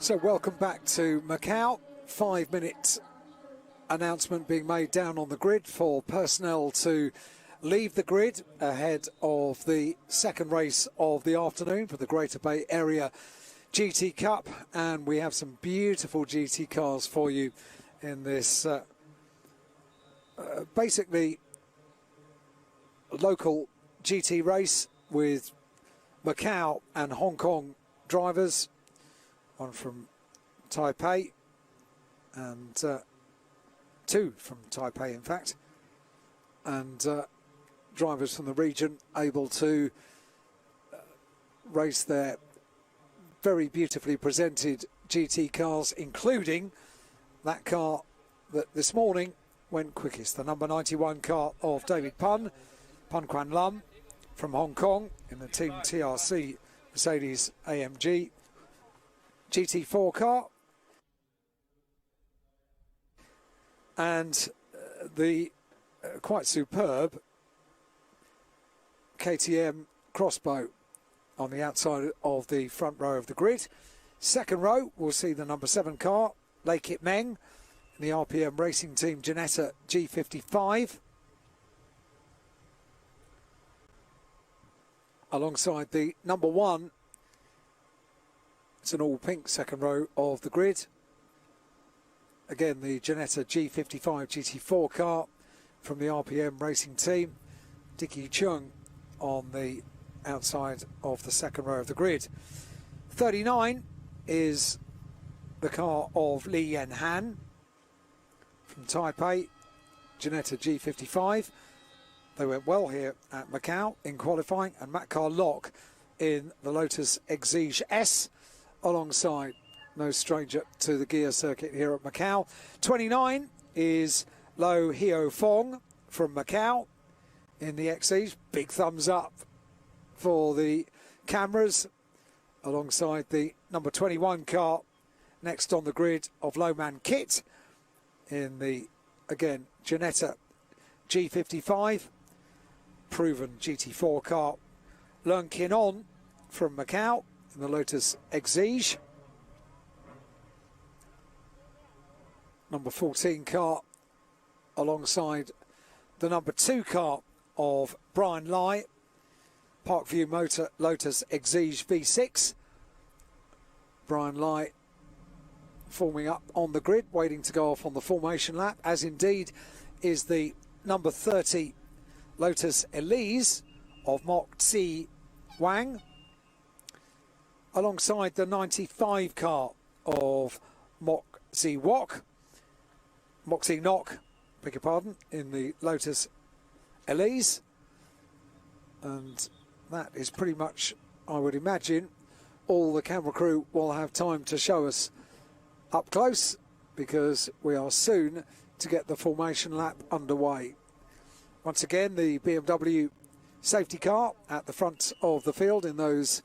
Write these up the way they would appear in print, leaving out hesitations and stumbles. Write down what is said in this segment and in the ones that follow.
So welcome back to Macau. 5-minute announcement being made down on the grid for personnel to leave the grid ahead of the second race of the afternoon for the Greater Bay Area GT Cup. And we have some beautiful GT cars for you in this basically local GT race with Macau and Hong Kong drivers. One from Taipei and two from Taipei, in fact, and drivers from the region able to race their very beautifully presented GT cars, including that car that this morning went quickest, the number 91 car of David Pun Quan Lam from Hong Kong in the Team TRC Mercedes AMG GT4 car, and the quite superb KTM Crossbow on the outside of the front row of the grid. Second row, we'll see the number 7 car, Lei Kit Meng, in the RPM Racing Team Ginetta G55, alongside the number 1. It's an all-pink second row of the grid. Again, the Ginetta G55 GT4 car from the RPM Racing Team. Dicky Chung on the outside of the second row of the grid. 39 is the car of Li Yen Han from Taipei, Ginetta G55. They went well here at Macau in qualifying, and Macau Lock in the Lotus Exige S, alongside no stranger to the gear circuit here at Macau. 29 is Lo Hio Fong from Macau in the Exige. Big thumbs up for the cameras, alongside the number 21 car next on the grid of Lo Man Kit in the, again, Ginetta G55. Proven GT4 car Leung Kin On from Macau in the Lotus Exige. Number 14 car alongside the number 2 car of Brian Lai, Parkview Motor Lotus Exige V6. Brian Lai forming up on the grid, waiting to go off on the formation lap, as indeed is the number 30 Lotus Elise of Mok Tsi Wang, alongside the 95 car of Mok Tsi Wok, Mok Tsi Nok, beg your pardon, in the Lotus Elise. And that is pretty much, I would imagine, all the camera crew will have time to show us up close, because we are soon to get the formation lap underway. Once again, the BMW safety car at the front of the field in those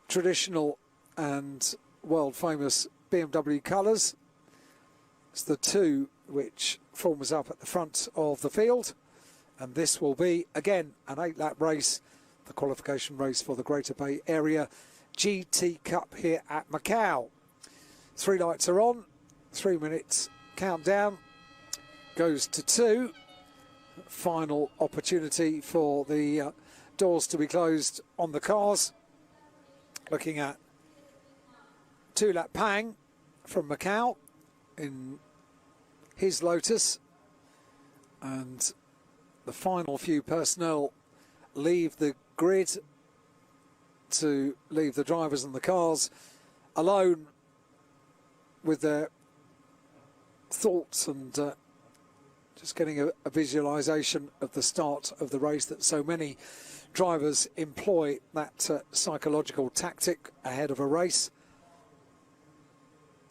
traditional and world famous BMW colours. It's the 2 which forms up at the front of the field, and this will be again an 8-lap race, the qualification race for the Greater Bay Area GT Cup here at Macau. 3 lights are on, 3 minutes countdown goes to 2. Final opportunity for the doors to be closed on the cars. Looking at 2-lap Pang from Macau in his Lotus, and the final few personnel leave the grid to leave the drivers and the cars alone with their thoughts and just getting a visualization of the start of the race that so many drivers employ, that psychological tactic ahead of a race.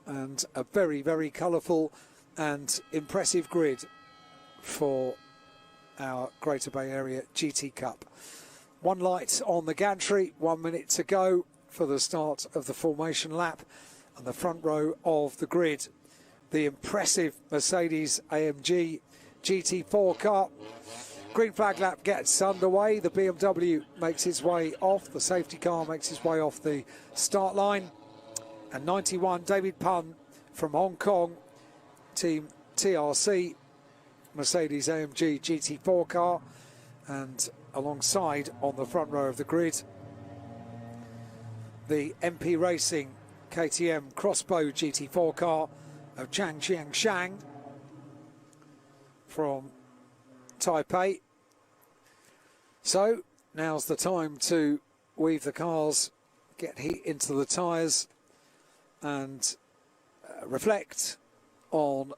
And a very, very colourful and impressive grid for our Greater Bay Area GT Cup. 1 light on the gantry, 1 minute to go for the start of the formation lap, and the front row of the grid, the impressive Mercedes AMG GT4 car. Green flag lap gets underway. The BMW makes its way off. The safety car makes its way off the start line. And 91, David Pun from Hong Kong, Team TRC, Mercedes AMG GT4 car, and alongside on the front row of the grid, the MP Racing KTM Crossbow GT4 car of Chang Chiang Shang from Taipei. So now's the time to weave the cars, get heat into the tyres, and reflect on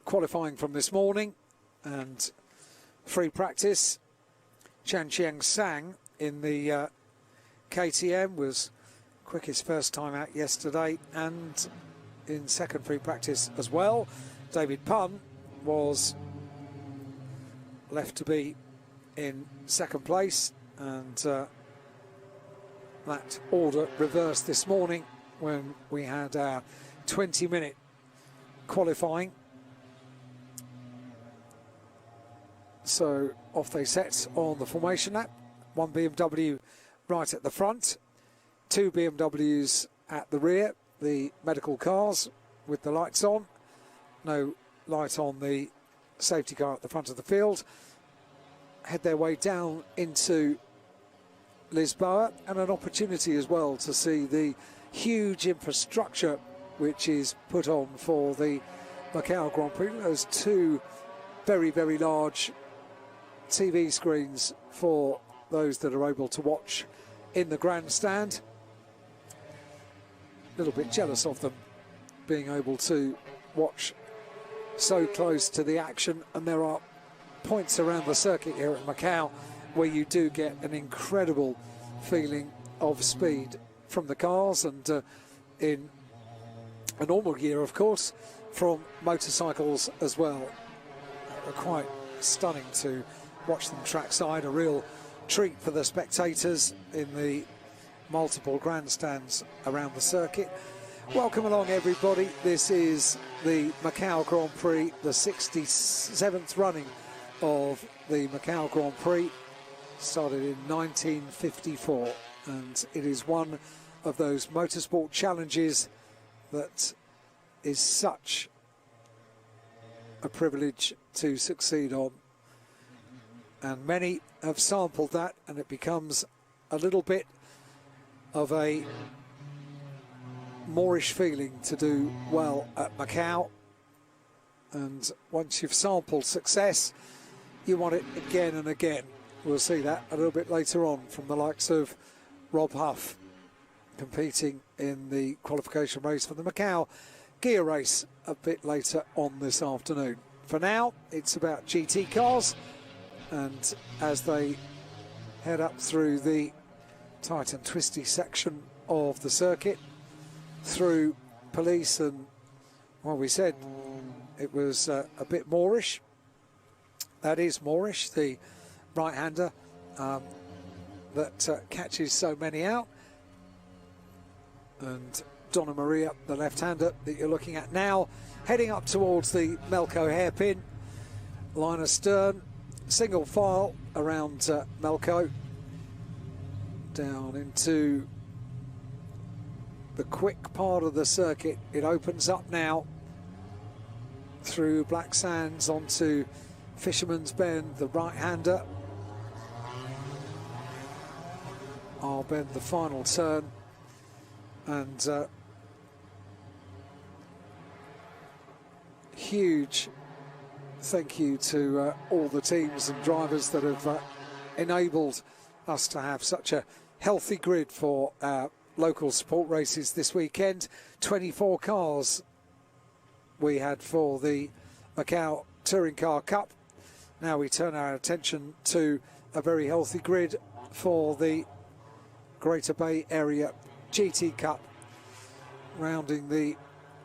qualifying from this morning and free practice. Chan Chiang Sang in the KTM was quickest first time out yesterday, and in second free practice as well. David Pun was left to be in second place, and that order reversed this morning when we had our 20-minute qualifying. So off they set on the formation lap. One BMW right at the front, two BMWs at the rear, the medical cars with the lights on. No light on the safety car at the front of the field. Head their way down into Lisboa, and an opportunity as well to see the huge infrastructure which is put on for the Macau Grand Prix. Those two very, very large TV screens for those that are able to watch in the grandstand. A little bit jealous of them being able to watch so close to the action, and there are points around the circuit here at Macau where you do get an incredible feeling of speed from the cars, and in a normal year, of course, from motorcycles as well. Quite stunning to watch them trackside, a real treat for the spectators in the multiple grandstands around the circuit. Welcome along, everybody. This is the Macau Grand Prix, the 67th running of the Macau Grand Prix. Started in 1954, and it is one of those motorsport challenges that is such a privilege to succeed on. And many have sampled that, and it becomes a little bit of a Moorish feeling to do well at Macau. And once you've sampled success, you want it again and again. We'll see that a little bit later on from the likes of Rob Huff competing in the qualification race for the Macau Guia race a bit later on this afternoon. For now, it's about GT cars, and as they head up through the tight and twisty section of the circuit, through police and, well, we said it was a bit Moorish. That is Moorish, the right-hander that catches so many out. And Donna Maria, the left-hander that you're looking at now, heading up towards the Melco hairpin. Line astern, single file around Melco, down into the quick part of the circuit. It opens up now through Black Sands onto Fisherman's Bend, the right-hander. I'll bend the final turn, and huge thank you to all the teams and drivers that have enabled us to have such a healthy grid for our local support races this weekend. 24 cars we had for the Macau Touring Car Cup. Now we turn our attention to a very healthy grid for the Greater Bay Area GT Cup. Rounding the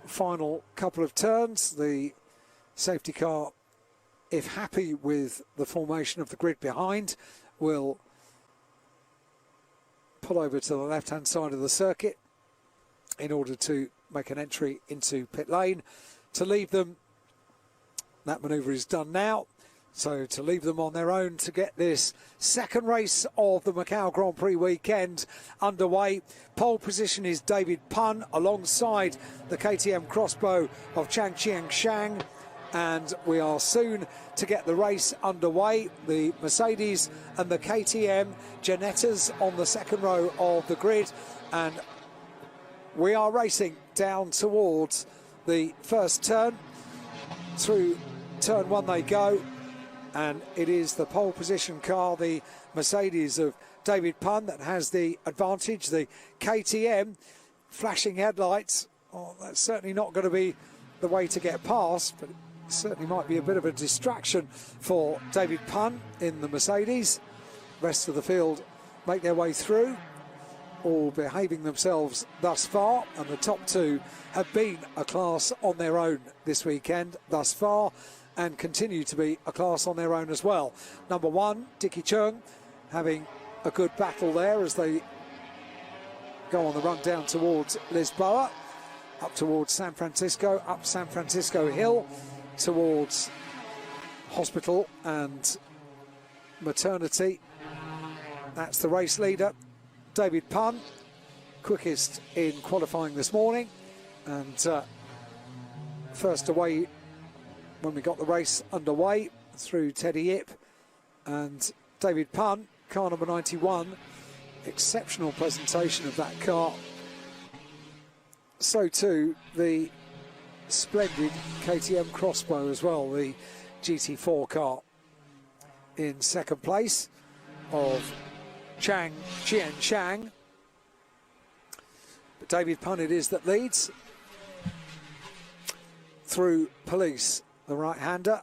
final couple of turns, the safety car, if happy with the formation of the grid behind, will pull over to the left-hand side of the circuit in order to make an entry into pit lane. To leave them, that manoeuvre is done now. So to leave them on their own to get this second race of the Macau Grand Prix weekend underway. Pole position is David Pun alongside the KTM crossbow of Chang Chiang Shang. And we are soon to get the race underway. The Mercedes and the KTM Ginettas on the second row of the grid. And we are racing down towards the first turn. Through turn one they go. And it is the pole position car, the Mercedes of David Pun, that has the advantage. The KTM flashing headlights, oh, that's certainly not going to be the way to get past, but it certainly might be a bit of a distraction for David Pun in the Mercedes. Rest of the field make their way through, all behaving themselves thus far, and the top two have been a class on their own this weekend thus far, and continue to be a class on their own as well. Number one, Dicky Chung, having a good battle there as they go on the run down towards Lisboa, up towards San Francisco, up San Francisco Hill, towards hospital and maternity. That's the race leader, David Pun, quickest in qualifying this morning, and first away when we got the race underway through Teddy Yip. And David Pun, car number 91, exceptional presentation of that car. So too the splendid KTM crossbow as well, the GT4 car, in second place of Chang Chian Shang. But David Pun it is that leads through Police, the right-hander.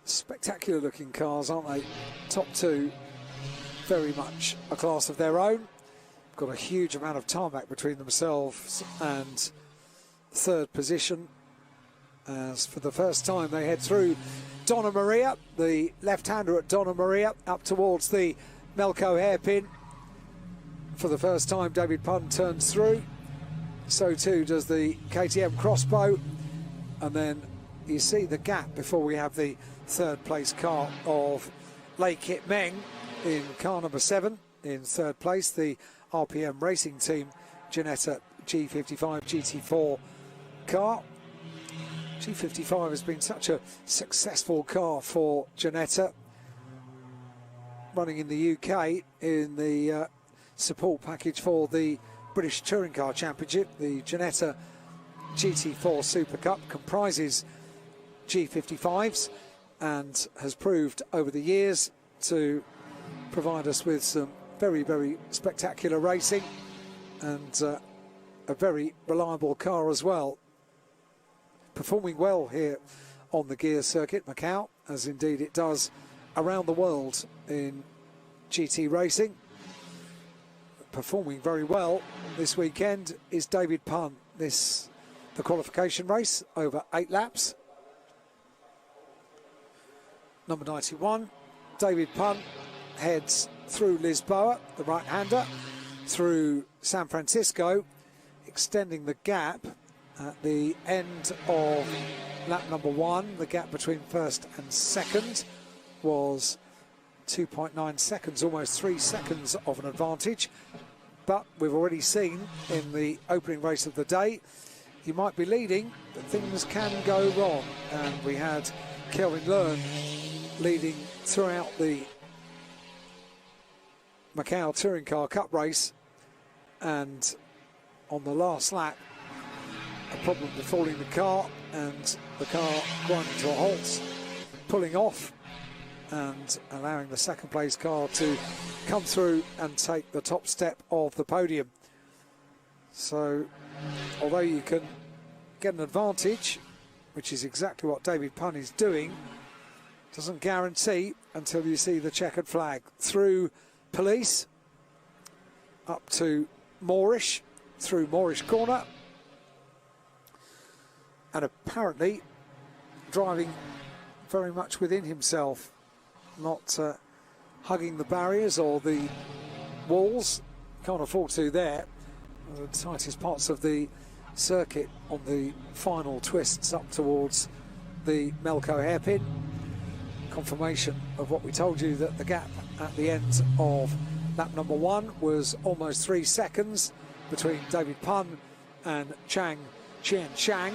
Spectacular looking cars, aren't they? Top two, very much a class of their own. Got a huge amount of tarmac between themselves and third position, as for the first time they head through Donna Maria, the left-hander at Donna Maria, up towards the Melco hairpin. For the first time David Pun turns through, so too does the KTM crossbow. And then you see the gap before we have the third place car of Lei Kit Meng in car number 7 in third place, the RPM Racing Team Ginetta G55 GT4 car. G55 has been such a successful car for Ginetta, running in the UK in the support package for the British Touring Car Championship. The Ginetta GT4 Super Cup comprises G55s and has proved over the years to provide us with some very, very spectacular racing, and a very reliable car as well. Performing well here on the Guia circuit, Macau, as indeed it does around the world in GT racing. Performing very well this weekend is David Pun. The qualification race over 8 laps. Number 91, David Pun, heads through Lisboa, the right-hander, through San Francisco, extending the gap at the end of lap number 1. The gap between first and second was 2.9 seconds, almost 3 seconds of an advantage. But we've already seen in the opening race of the day, you might be leading, but things can go wrong. And we had Kelvin Learn leading throughout the Macau Touring Car Cup race, and on the last lap, a problem befalling the car, and the car grinding to a halt, pulling off and allowing the second place car to come through and take the top step of the podium. So although you can get an advantage, which is exactly what David Pun is doing, doesn't guarantee until you see the checkered flag. Through Police, up to Moorish, through Moorish Corner, and apparently driving very much within himself, not hugging the barriers or the walls. Can't afford to there. The tightest parts of the circuit on the final twists up towards the Macau hairpin. Confirmation of what we told you, that the gap at the end of lap number 1 was almost 3 seconds between David Pun and Chang Chien Shang.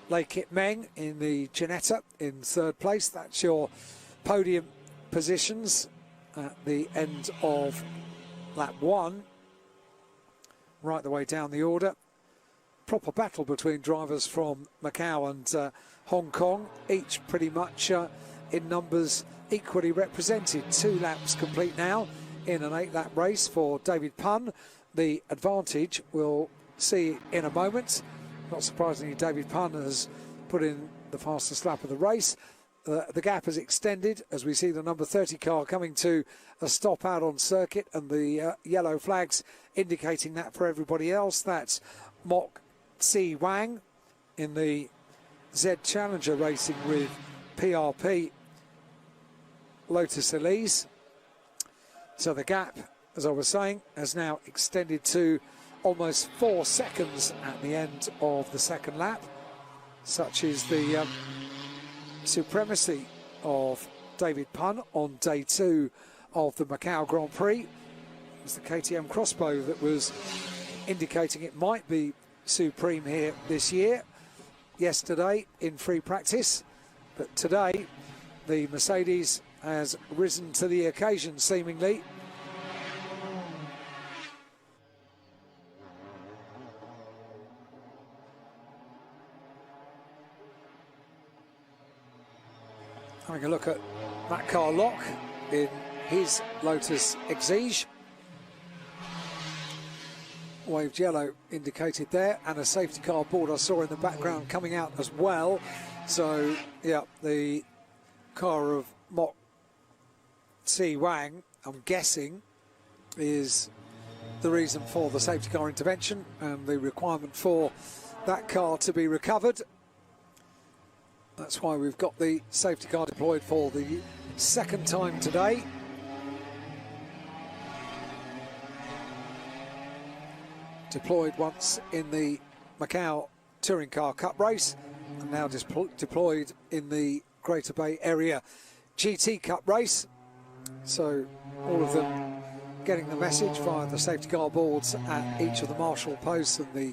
Lei Kit Meng in the Ginetta in 3rd place. That's your podium positions at the end of lap 1. Right the way down the order. Proper battle between drivers from Macau and Hong Kong, each pretty much in numbers equally represented. 2 laps complete now in an 8-lap race for David Pun. The advantage we'll see in a moment. Not surprisingly, David Pun has put in the fastest lap of the race. The gap has extended as we see the number 30 car coming to a stop out on circuit, and the yellow flags indicating that for everybody else. That's Mok Si Wang in the Z Challenger racing with PRP Lotus Elise. So the gap, as I was saying, has now extended to almost 4 seconds at the end of the 2nd lap. Such is the supremacy of David Pun on day 2 of the Macau Grand Prix. It was the KTM crossbow that was indicating it might be supreme here this year. Yesterday in free practice, but today the Mercedes has risen to the occasion seemingly. Having a look at that car lock in his Lotus Exige. Waved yellow indicated there, and a safety car board I saw in the background coming out as well. So yeah, the car of Mok Si Wang, I'm guessing, is the reason for the safety car intervention and the requirement for that car to be recovered. That's why we've got the safety car deployed for the 2nd time today. Deployed once in the Macau Touring Car Cup race, and now deployed in the Greater Bay Area GT Cup race. So all of them getting the message via the safety car boards at each of the marshal posts, and the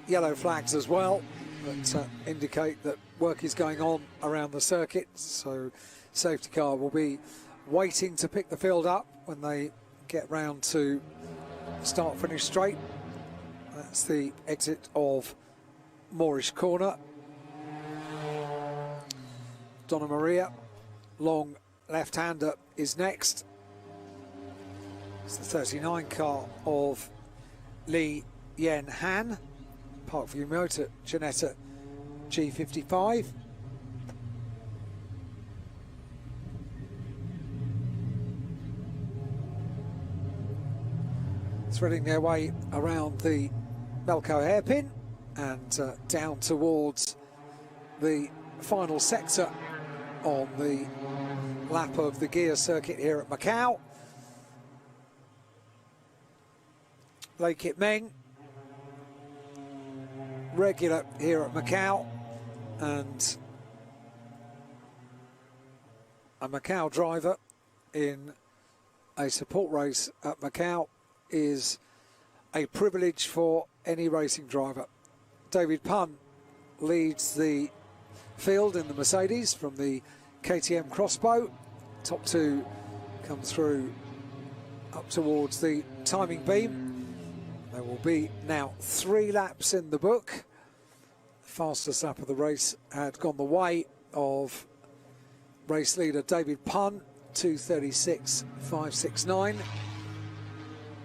yellow flags as well that indicate that work is going on around the circuit. So safety car will be waiting to pick the field up when they get round to start finish straight. That's the exit of Moorish Corner. Donna Maria, long left-hander, is next. It's the 39 car of Li Yen Han, Parkview Motor Ginetta G55. Threading their way around the Macau hairpin and down towards the final sector on the lap of the Guia circuit here at Macau. Lei Kit Meng, regular here at Macau, and a Macau driver in a support race at Macau is a privilege for any racing driver. David Pun leads the field in the Mercedes from the KTM crossbow. Top 2 come through up towards the timing beam. There will be now 3 laps in the book. The fastest lap of the race had gone the way of race leader David Pun, 2:36.569.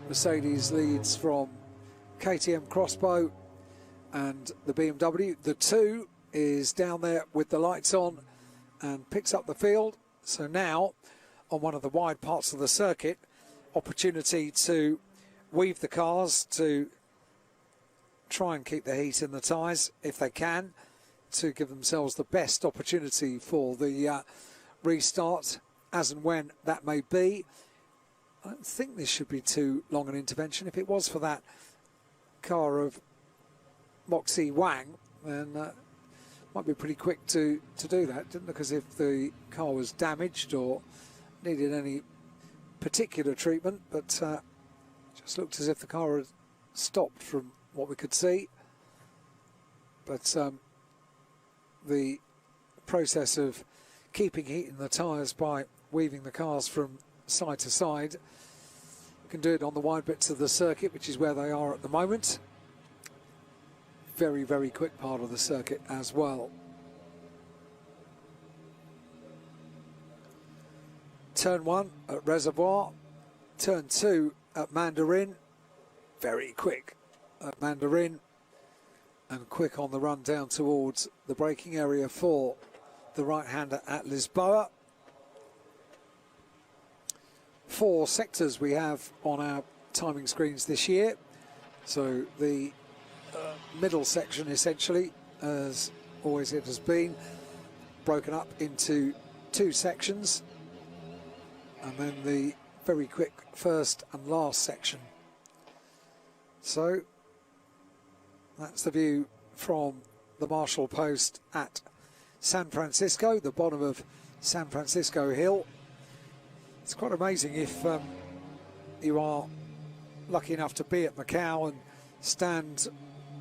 Mercedes leads from KTM crossbow and the BMW. The 2 is down there with the lights on and picks up the field. So now, on one of the wide parts of the circuit, opportunity to weave the cars, to try and keep the heat in the tyres if they can, to give themselves the best opportunity for the restart as and when that may be. I don't think this should be too long an intervention. If it was for that car of Mok Si Wang, then Might be pretty quick to do that. Didn't look as if the car was damaged or needed any particular treatment, but just looked as if the car had stopped from what we could see. But the process of keeping heat in the tyres by weaving the cars from side to side, you can do it on the wide bits of the circuit, which is where they are at the moment. Very, very quick part of the circuit as well. Turn 1 at Reservoir, turn 2 at Mandarin, very quick at Mandarin, and quick on the run down towards the braking area for the right-hander at Lisboa. 4 sectors we have on our timing screens this year. So the middle section, essentially, as always it has been, broken up into 2 sections, and then the very quick first and last section. So that's the view from the Marshall Post at San Francisco, the bottom of San Francisco Hill. It's quite amazing if you are lucky enough to be at Macau and stand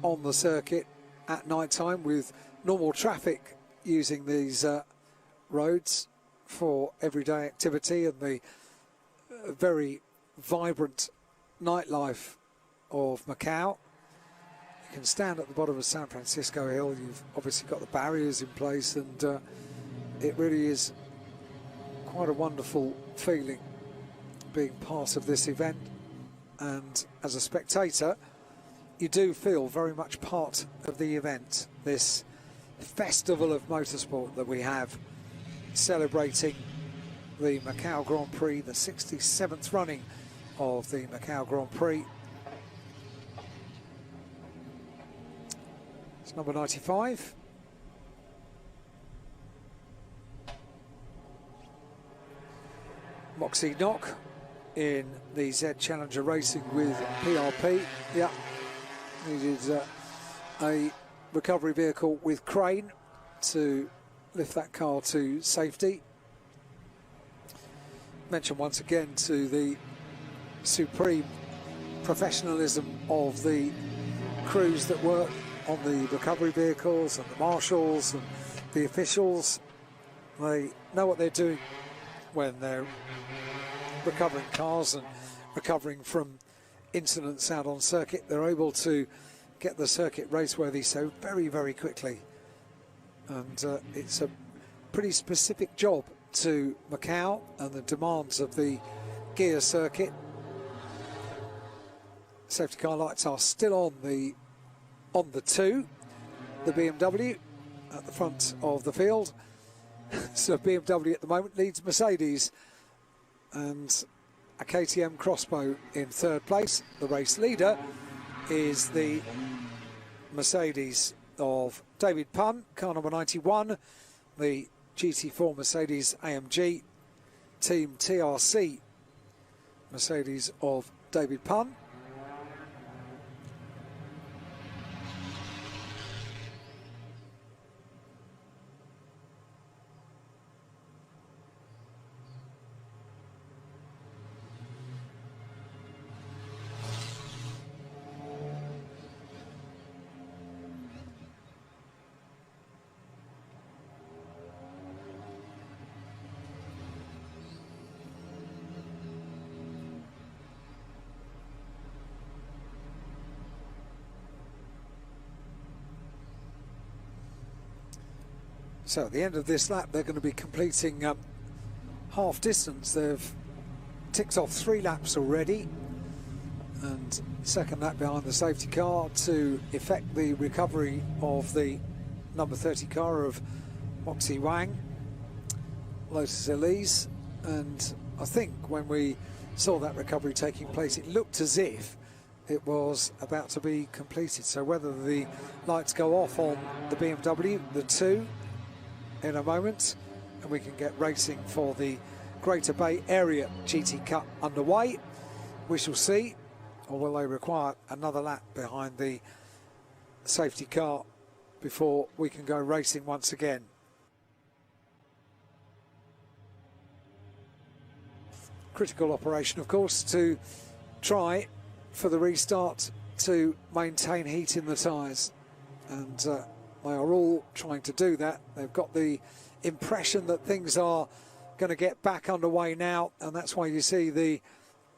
on the circuit at night time with normal traffic using these roads for everyday activity, and the very vibrant nightlife of Macau. You can stand at the bottom of San Francisco Hill. You've obviously got the barriers in place, and it really is quite a wonderful feeling being part of this event. And as a spectator, you do feel very much part of the event, this festival of motorsport that we have, celebrating the Macau Grand Prix, the 67th running of the Macau Grand Prix. It's number 95. Moxie Knock in the Z Challenger Racing with PRP. Yeah, needed a recovery vehicle with crane to lift that car to safety. Mention once again to the supreme professionalism of the crews that work on the recovery vehicles and the marshals and the officials. They know what they're doing when they're recovering cars and recovering from incidents out on circuit. They're able to get the circuit raceworthy so very, very quickly. And it's a pretty specific job to Macau and the demands of the Guia circuit. Safety car lights are still on the 2, the BMW at the front of the field. So BMW at the moment leads Mercedes, and a KTM Crossbow in 3rd place. The race leader is the Mercedes of David Punn, car number 91, the GT4 Mercedes AMG, Team TRC Mercedes of David Punn. So at the end of this lap, they're going to be completing half distance. They've ticked off 3 laps already, and second lap behind the safety car to effect the recovery of the number 30 car of Moxie Wang, Lotus Elise. And I think when we saw that recovery taking place, it looked as if it was about to be completed. So whether the lights go off on the BMW, the 2, in a moment, and we can get racing for the Greater Bay Area GT Cup underway, we shall see. Or will they require another lap behind the safety car before we can go racing once again. Critical operation, of course, to try for the restart to maintain heat in the tyres, and they are all trying to do that. They've got the impression that things are going to get back underway now, and that's why you see the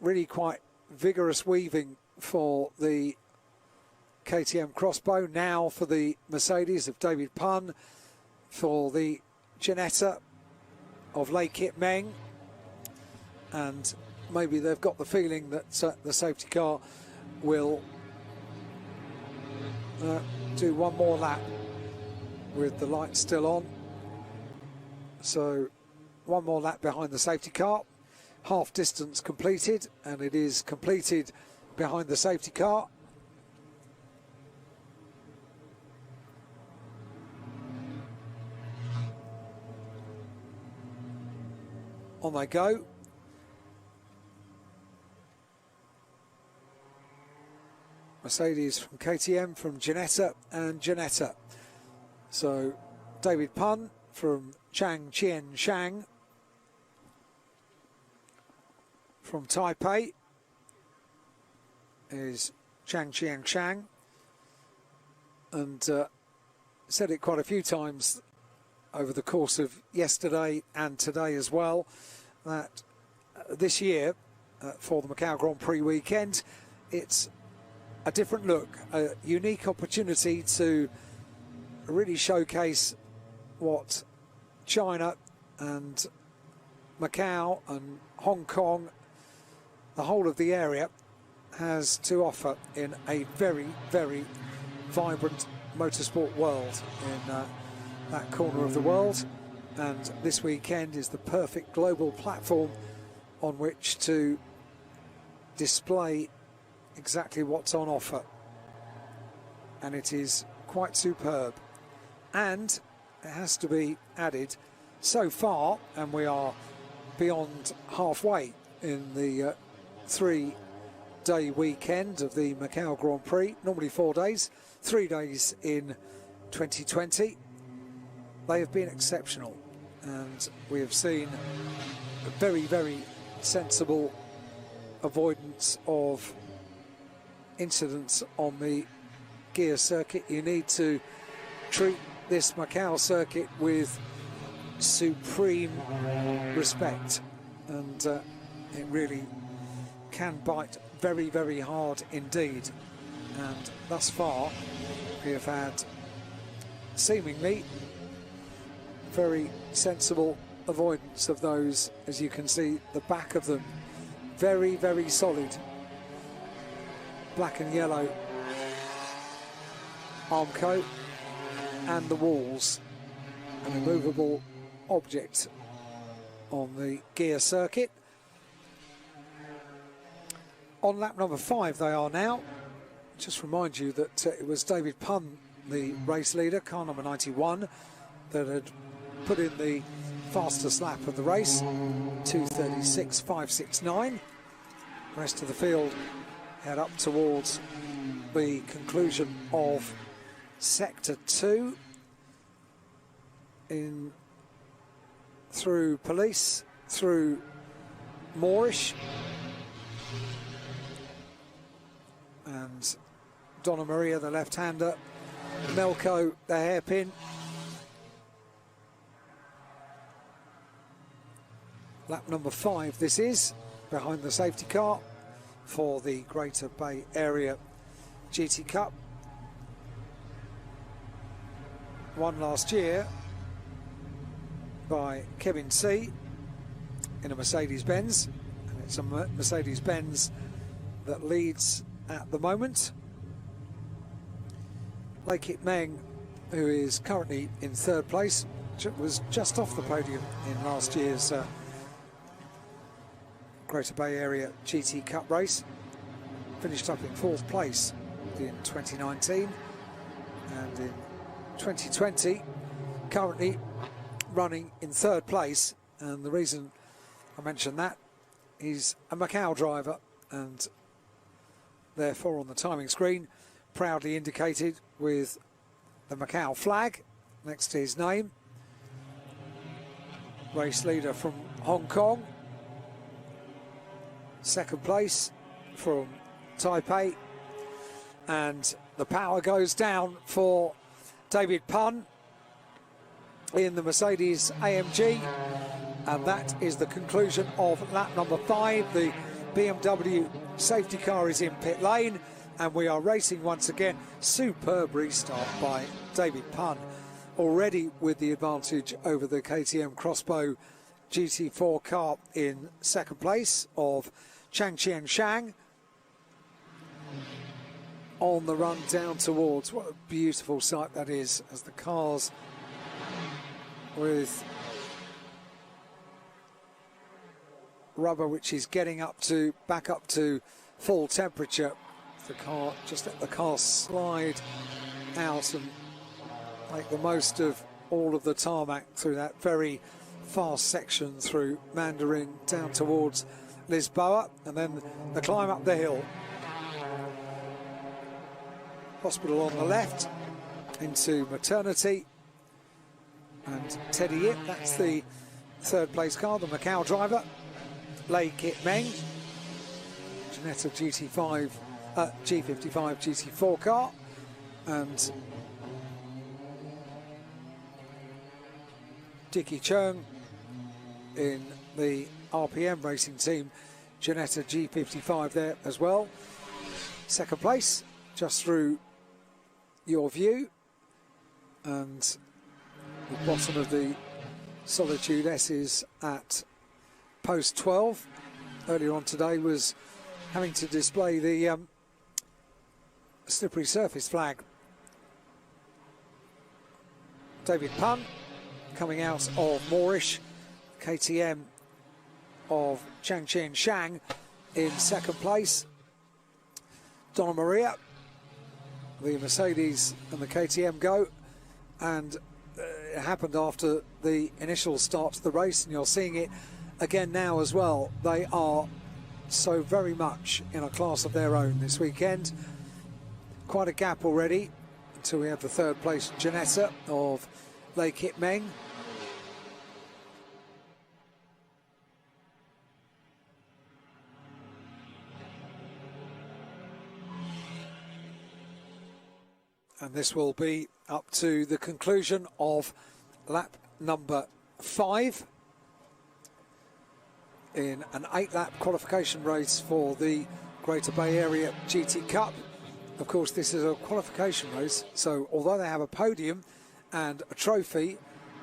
really quite vigorous weaving for the KTM Crossbow, now for the Mercedes of David Punn, for the Ginetta of Lei Kit Meng, and maybe they've got the feeling that the safety car will do one more lap with the lights still on. So one more lap behind the safety car, half distance completed, and it is completed behind the safety car. On they go. Mercedes from KTM, from Ginetta and Ginetta. So David Punn from Chang Chien Shang, from Taipei is Chang Chien Shang, and said it quite a few times over the course of yesterday and today as well, that this year for the Macau Grand Prix weekend, it's a different look, a unique opportunity to really showcase what China and Macau and Hong Kong, the whole of the area, has to offer in a very, very vibrant motorsport world in that corner of the world. And this weekend is the perfect global platform on which to display exactly what's on offer, and it is quite superb. And it has to be added, so far, and we are beyond halfway in the 3-day weekend of the Macau Grand Prix, normally 4 days, 3 days in 2020, they have been exceptional, and we have seen a very, very sensible avoidance of incidents on the Guia circuit. You need to treat this Macau circuit with supreme respect, and it really can bite very, very hard indeed. And thus far we have had seemingly very sensible avoidance of those. As you can see, the back of them very, very solid, black and yellow arm coat, and the walls, an immovable object on the Guia circuit. On lap number 5 they are now. Just remind you that it was David Punn, the race leader, car number 91, that had put in the fastest lap of the race, 2:36.569. The rest of the field head up towards the conclusion of Sector 2, in through Police, through Moorish, and Donna Maria, the left-hander, Melco, the hairpin. Lap number 5 this is, behind the safety car for the Greater Bay Area GT Cup. Won last year by Kevin C in a Mercedes-Benz, and it's a Mercedes-Benz that leads at the moment. Lei Kit Meng, who is currently in 3rd place, was just off the podium in last year's Greater Bay Area GT Cup race, finished up in 4th place in 2019, and in 2020 currently running in 3rd place. And the reason I mention that, he's a Macau driver, and therefore on the timing screen proudly indicated with the Macau flag next to his name. Race leader from Hong Kong. Second place from Taipei. And the power goes down for David Pun in the Mercedes AMG. And that is the conclusion of lap number 5. The BMW safety car is in pit lane, and we are racing once again. Superb restart by David Pun, already with the advantage over the KTM Crossbow GT4 car in second place of Chang Qian Shang. On the run down towards, what a beautiful sight that is, as the cars with rubber which is getting back up to full temperature. The car, just let the car slide out and make the most of all of the tarmac through that very fast section through Mandarin down towards Lisboa, and then the climb up the hill. Hospital on the left into maternity, and Teddy Yip, that's the third place car, the Macau driver. Lei Kit Meng, Ginetta G55 GT4 car, and Dickie Chung in the RPM racing team, Ginetta G55 there as well. Second place, just through your view, and the bottom of the Solitude S is at post 12. Earlier on today was having to display the slippery surface flag. David Pun coming out of Moorish, KTM of Chang Qian Shang in second place. Donna Maria, the Mercedes and the KTM go, and it happened after the initial start to the race, and you're seeing it again now as well. They are so very much in a class of their own this weekend. Quite a gap already until we have the third place Ginetta of Lei Kit Meng. And this will be up to the conclusion of lap number 5 in an 8-lap qualification race for the Greater Bay Area GT Cup. Of course, this is a qualification race, so although they have a podium and a trophy,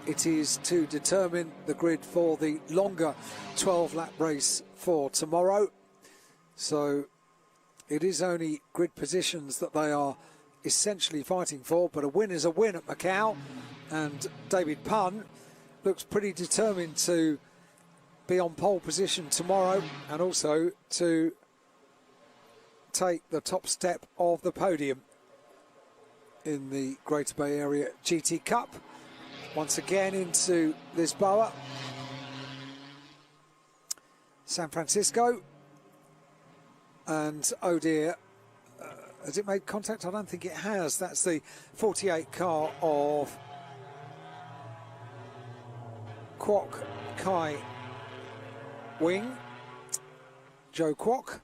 it is to determine the grid for the longer 12-lap race for tomorrow. So it is only grid positions that they are essentially fighting for, but a win is a win at Macau, and David Pun looks pretty determined to be on pole position tomorrow and also to take the top step of the podium in the Greater Bay Area GT Cup. Once again into Lisboa, San Francisco, and oh dear, has it made contact? I don't think it has. That's the 48 car of Kwok Kai Wing, Joe Kwok.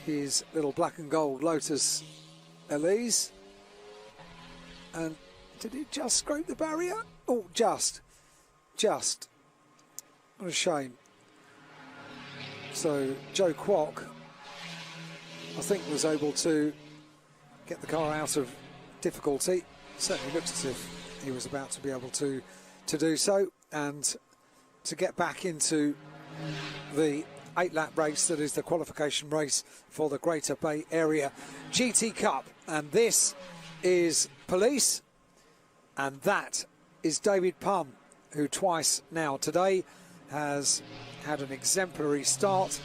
His little black and gold Lotus Elise. And did it just scrape the barrier? Oh, just. What a shame. So Joe Kwok, I think, was able to get the car out of difficulty. Certainly looked as if he was about to be able to do so, and to get back into the 8-lap race that is the qualification race for the Greater Bay Area GT Cup. And this is Police, and that is David Pun, who twice now today has had an exemplary start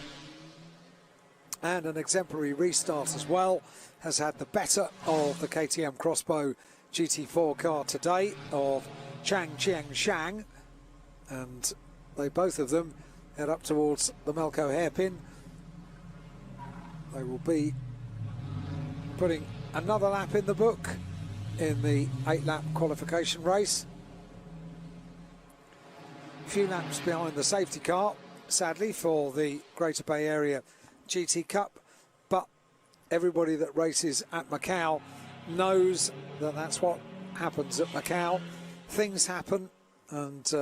and an exemplary restart as well. Has had the better of the KTM Crossbow GT4 car today of Chang Qian Shang, and they both of them head up towards the Melco hairpin. They will be putting another lap in the book in the 8-lap qualification race. A few laps behind the safety car, sadly, for the Greater Bay Area GT Cup, but everybody that races at Macau knows that that's what happens at Macau. Things happen, and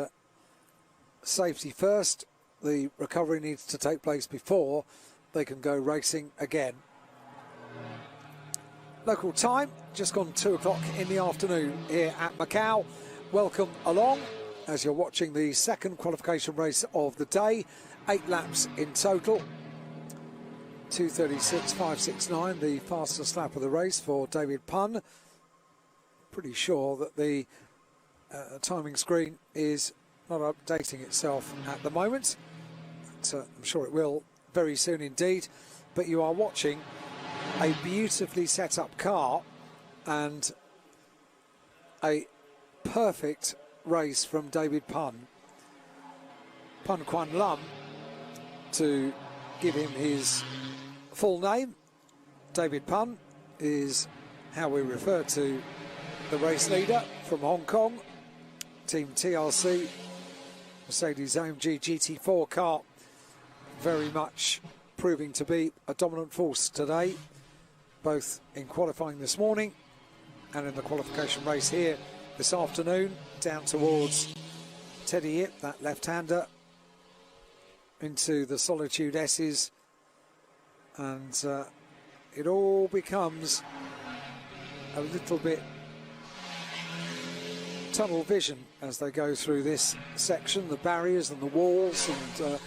safety first. The recovery needs to take place before they can go racing again. Local time, just gone 2 o'clock in the afternoon here at Macau. Welcome along as you're watching the second qualification race of the day. 8 laps in total. 2:36.569, the fastest lap of the race for David Punn. Pretty sure that the timing screen is not updating itself at the moment. But, I'm sure it will very soon indeed. But you are watching a beautifully set up car and a perfect race from David Punn. Punn Quan Lum, to give him his full name. David Punn is how we refer to the race leader from Hong Kong, Team TRC, Mercedes-AMG GT4 car, very much proving to be a dominant force today, both in qualifying this morning and in the qualification race here this afternoon, down towards Teddy Yip, that left-hander, into the Solitude S's, and it all becomes a little bit tunnel vision as they go through this section, the barriers and the walls, and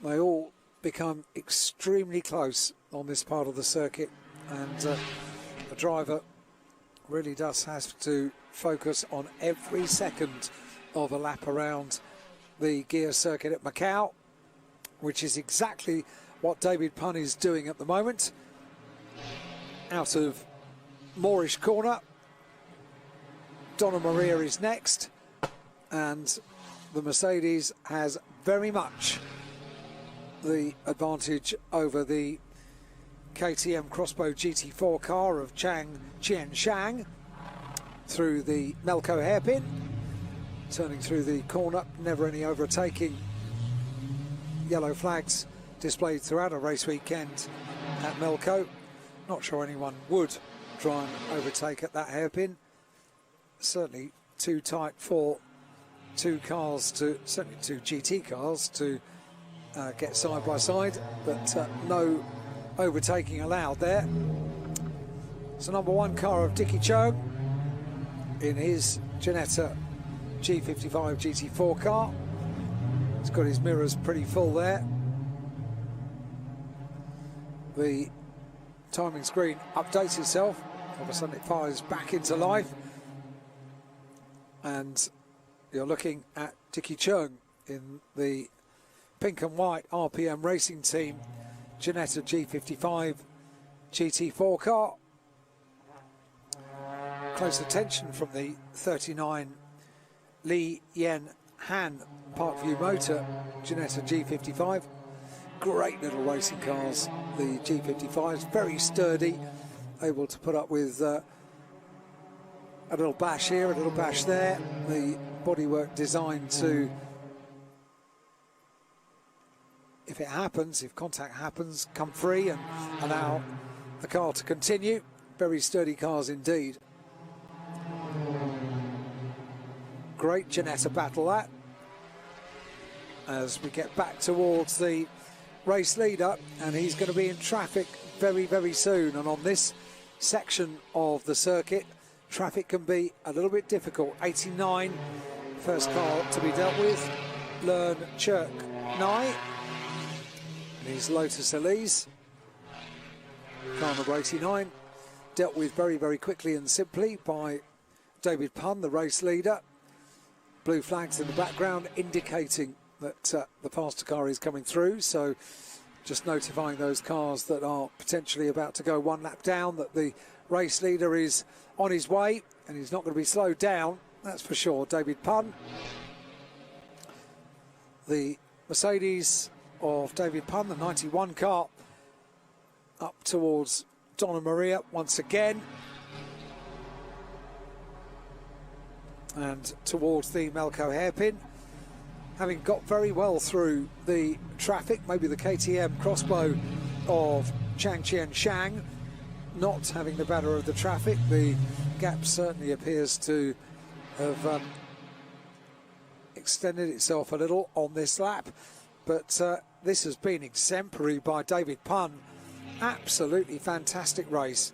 they all become extremely close on this part of the circuit, and the driver really does have to focus on every second of a lap around the Guia circuit at Macau, which is exactly what David Punn is doing at the moment. Out of Moorish corner, Donna Maria is next, and the Mercedes has very much the advantage over the KTM Crossbow GT4 car of Chang Chien Shang through the Melco hairpin, turning through the corner, never any overtaking. Yellow flags displayed throughout a race weekend at Melco. Not sure anyone would try and overtake at that hairpin. Certainly too tight for two cars to, certainly two GT cars to get side by side, but no overtaking allowed there. So number 1 car of Dickie Chung in his Ginetta G55 GT4 car. He's got his mirrors pretty full there. The timing screen updates itself. All of a sudden it fires back into life. And you're looking at Dickie Chung in the pink and white RPM Racing Team Ginetta G55 GT4 car. Close attention from the 39 Li Yen Han Parkview Motor Ginetta G55. Great little racing cars, the G55s, very sturdy, able to put up with a little bash here, a little bash there. The bodywork designed to, if it happens, if contact happens, come free and allow the car to continue. Very sturdy cars indeed. Great Ginetta battle that, as we get back towards the race leader, and he's going to be in traffic very, very soon. And on this section of the circuit, traffic can be a little bit difficult. 89, first car to be dealt with, Learn Chirk Nai, and his Lotus Elise. Car number 89, dealt with very, very quickly and simply by David Punn, the race leader. Blue flags in the background indicating that the faster car is coming through, so just notifying those cars that are potentially about to go 1 lap down that the race leader is on his way, and he's not going to be slowed down, that's for sure. David Punn. The Mercedes of David Punn, the 91 car, up towards Donna Maria once again. And towards the Macau hairpin. Having got very well through the traffic, maybe the KTM crossbow of Chang Chien Shang, not having the better of the traffic. The gap certainly appears to have extended itself a little on this lap, but this has been exemplary by David Pun. Absolutely fantastic race.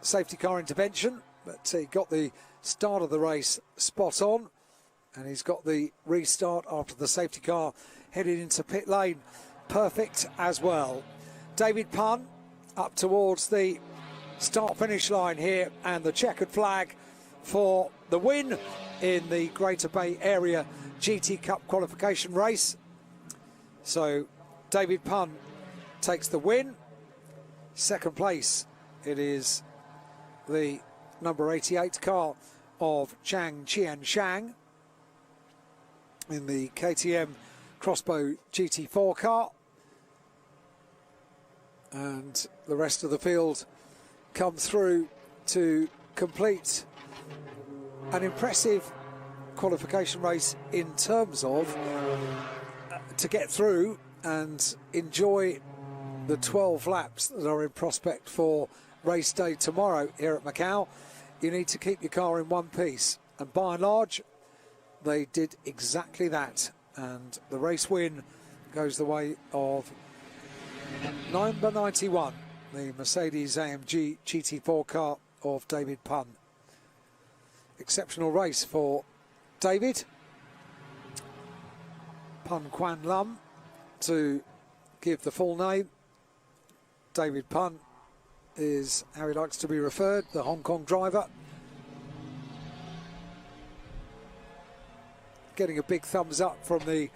Safety car intervention, but he got the start of the race spot on, and he's got the restart after the safety car headed into pit lane perfect as well. David Pun up towards the start-finish line here, and the checkered flag for the win in the Greater Bay Area GT Cup qualification race. So David Pun takes the win. Second place, it is the number 88 car of Chang Chien Shang in the KTM Crossbow GT4 car. And the rest of the field come through to complete an impressive qualification race in terms of to get through and enjoy the 12 laps that are in prospect for race day tomorrow here at Macau. You need to keep your car in one piece, and by and large they did exactly that, and the race win goes the way of number 91, the Mercedes-AMG GT4 car of David Pun. Exceptional race for David. Pun Quan Lam, to give the full name. David Pun is how he likes to be referred, the Hong Kong driver. Getting a big thumbs up from the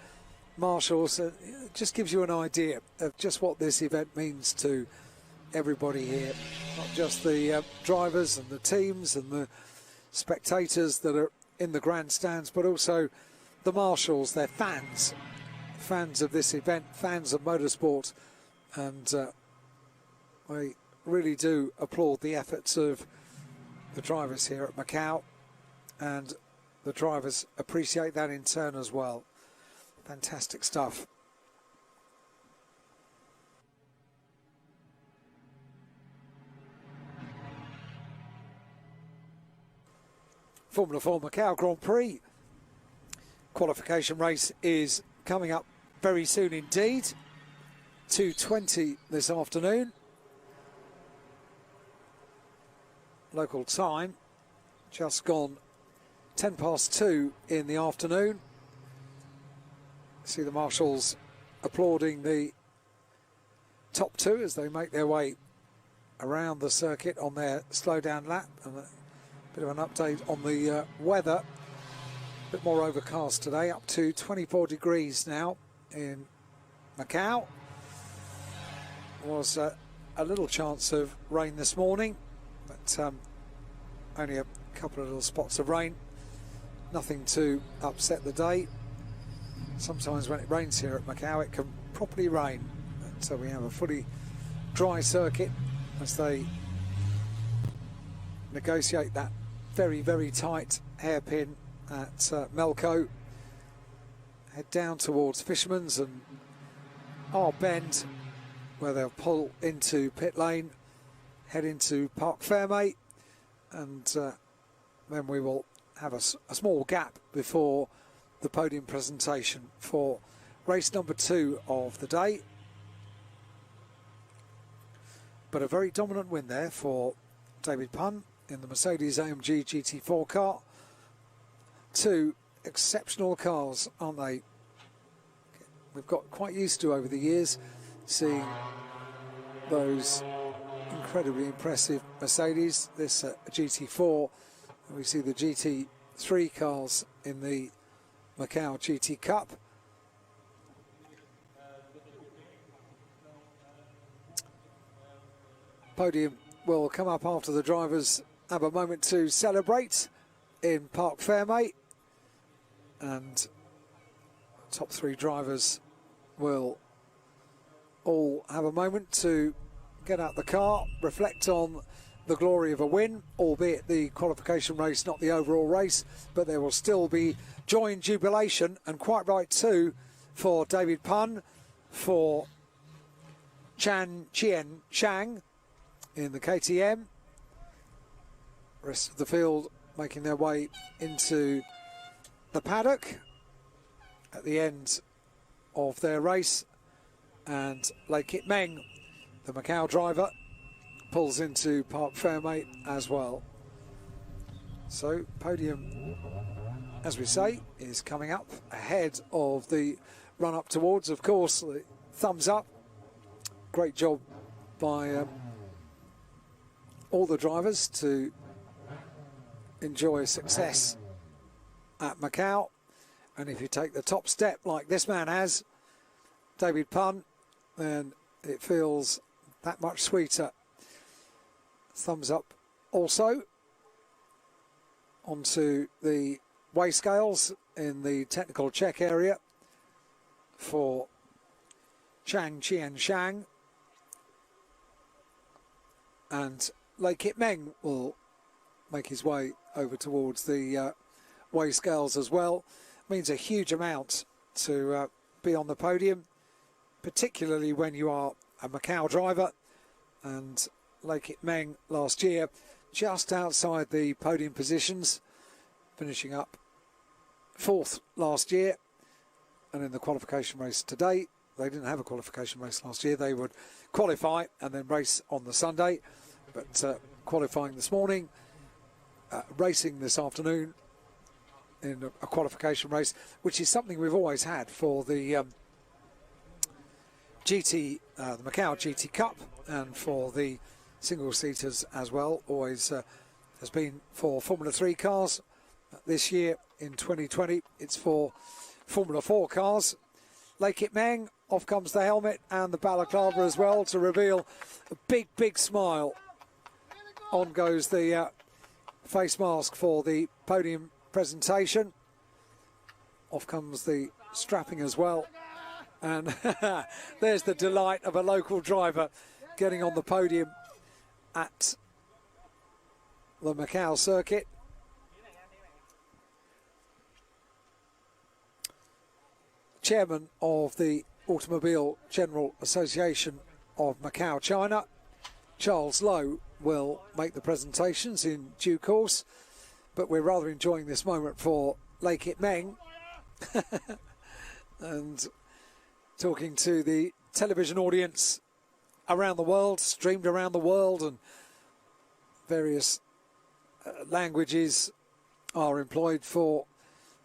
marshals. It just gives you an idea of just what this event means to everybody here. Not just the drivers and the teams and the spectators that are in the grandstands, but also the marshals. They're fans of this event, fans of motorsport, and I really do applaud the efforts of the drivers here at Macau, and the drivers appreciate that in turn as well. Fantastic stuff. Formula 4 Macau Grand Prix qualification race is coming up very soon indeed. 2:20 this afternoon. Local time, just gone 10 past 2 in the afternoon. See the marshals applauding the top two as they make their way around the circuit on their slow down lap. And a bit of an update on the weather. A bit more overcast today, up to 24 degrees now in Macau. Was a little chance of rain this morning, but only a couple of little spots of rain. Nothing to upset the day. Sometimes when it rains here at Macau, it can properly rain. So we have a fully dry circuit as they negotiate that very, very tight hairpin at Melco. Head down towards Fisherman's and our bend, where they'll pull into pit lane, head into Parc Fermé, and then we will have a small gap before the podium presentation for race number 2 of the day. But a very dominant win there for David Pun in the Mercedes-AMG GT4 car. Two exceptional cars, aren't they? We've got quite used to over the years seeing those incredibly impressive Mercedes, this GT4, and we see the GT3 cars in the Macau GT Cup. Podium will come up after the drivers have a moment to celebrate in Parc Fermé, and top 3 drivers will all have a moment to get out the car, reflect on the glory of a win, albeit the qualification race, not the overall race, but there will still be joy and jubilation, and quite right too, for David Pun, for Chan Chien Shang in the KTM. Rest of the field making their way into the paddock at the end of their race, and Lei Kit Meng, the Macau driver, pulls into Parc Fermé as well. So podium, as we say, is coming up ahead of the run up towards, of course, the thumbs up. Great job by all the drivers to enjoy success at Macau. And if you take the top step like this man has, David Pun, then it feels that much sweeter. Thumbs up also onto the weigh scales in the technical check area for Chang Chien Shang, and Lei Kit Meng will make his way over towards the weigh scales as well. Means a huge amount to be on the podium, particularly when you are a Macau driver. And Lei Kit Meng last year just outside the podium positions, finishing up 4th last year. And in the qualification race today, they didn't have a qualification race last year. They would qualify and then race on the Sunday. But qualifying this morning, racing this afternoon in a qualification race, which is something we've always had for the GT, the Macau GT Cup, and for the single-seaters as well. Always has been for Formula 3 cars. This year, in 2020, it's for Formula 4 cars. Lei Kit Meng, off comes the helmet and the balaclava as well to reveal a big, big smile. On goes the face mask for the podium presentation. Off comes the strapping as well. And there's the delight of a local driver getting on the podium at the Macau circuit. Chairman of the Automobile General Association of Macau, China, Charles Lowe, will make the presentations in due course, but we're rather enjoying this moment for Lei Kit Meng and talking to the television audience around the world, streamed around the world, and various languages are employed for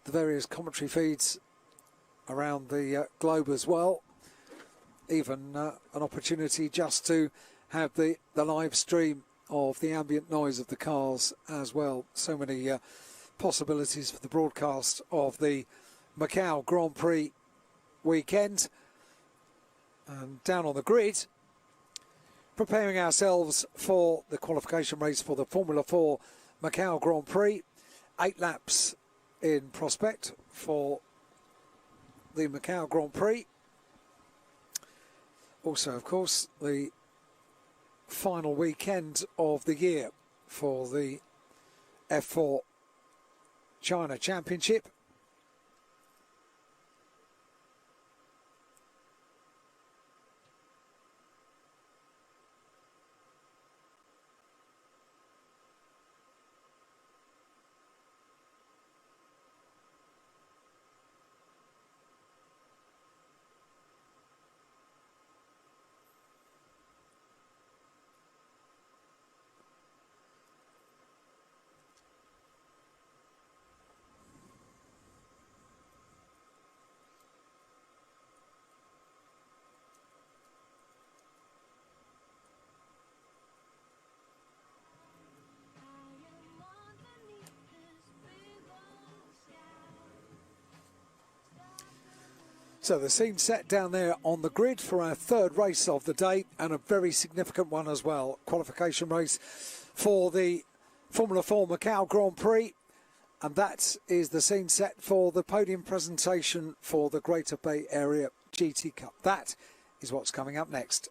the various commentary feeds around the globe as well. Even an opportunity just to have the live stream of the ambient noise of the cars as well. So many possibilities for the broadcast of the Macau Grand Prix weekend. And down on the grid, preparing ourselves for the qualification race for the Formula 4 Macau Grand Prix. 8 laps in prospect for the Macau Grand Prix. Also, of course, the final weekend of the year for the F4 China Championship. So the scene set down there on the grid for our 3rd race of the day, and a very significant one as well. Qualification race for the Formula 4 Macau Grand Prix. And that is the scene set for the podium presentation for the Greater Bay Area GT Cup. That is what's coming up next.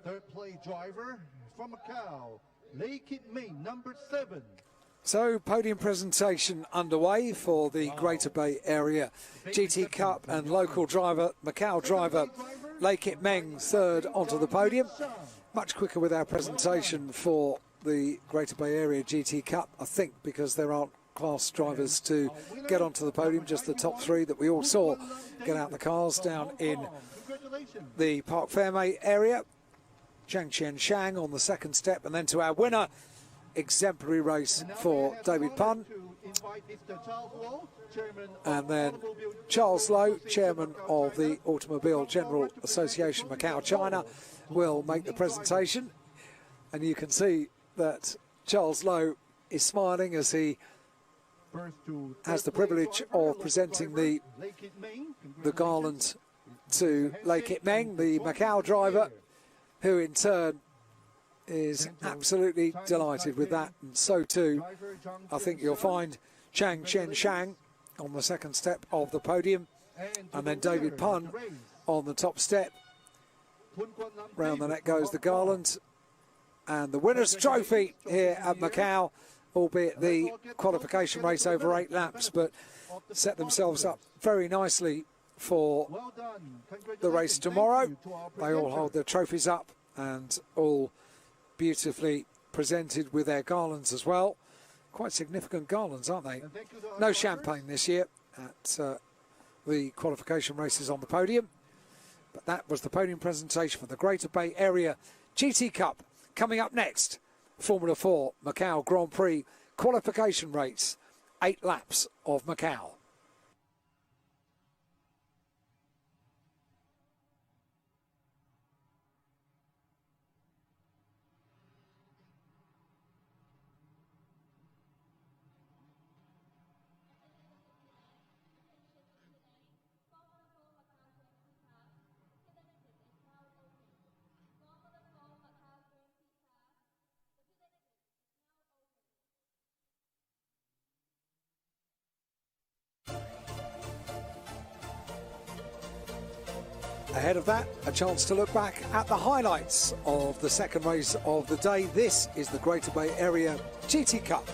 Third place driver from Macau, Lei Kit Ming, number 7. So, podium presentation underway for the Greater Bay Area GT Cup, and local driver, Macau driver, Lei Kit Meng, third onto the podium. Much quicker with our presentation for the Greater Bay Area GT Cup, I think, because there aren't class drivers to get onto the podium, just the top 3 that we all saw get out the cars down in the Park Fairmay area. Zhang Chen Shang on the second step, and then to our winner. Exemplary race for David Pun, and then Charles Lowe, chairman of the Automobile General Association Macau China, will make the presentation, and you can see that Charles Lowe is smiling as he has the privilege of presenting the garland to Lei Kit Meng, the Macau driver, who in turn is absolutely delighted with that, and so too I think you'll find Zhang Chen Shang on the second step of the podium, and then David Pun on the top step. Round the neck goes the garland, and the winner's trophy here at Macau, albeit the qualification race over 8 laps, but set themselves up very nicely for the race tomorrow. They all hold their trophies up, and all beautifully presented with their garlands as well. Quite significant garlands, aren't they? No champagne this year at the qualification races on the podium. But that was the podium presentation for the Greater Bay Area GT Cup. Coming up next, Formula 4 Macau Grand Prix qualification race, 8 laps of Macau. Ahead of that, a chance to look back at the highlights of the second race of the day. This is the Greater Bay Area GT Cup.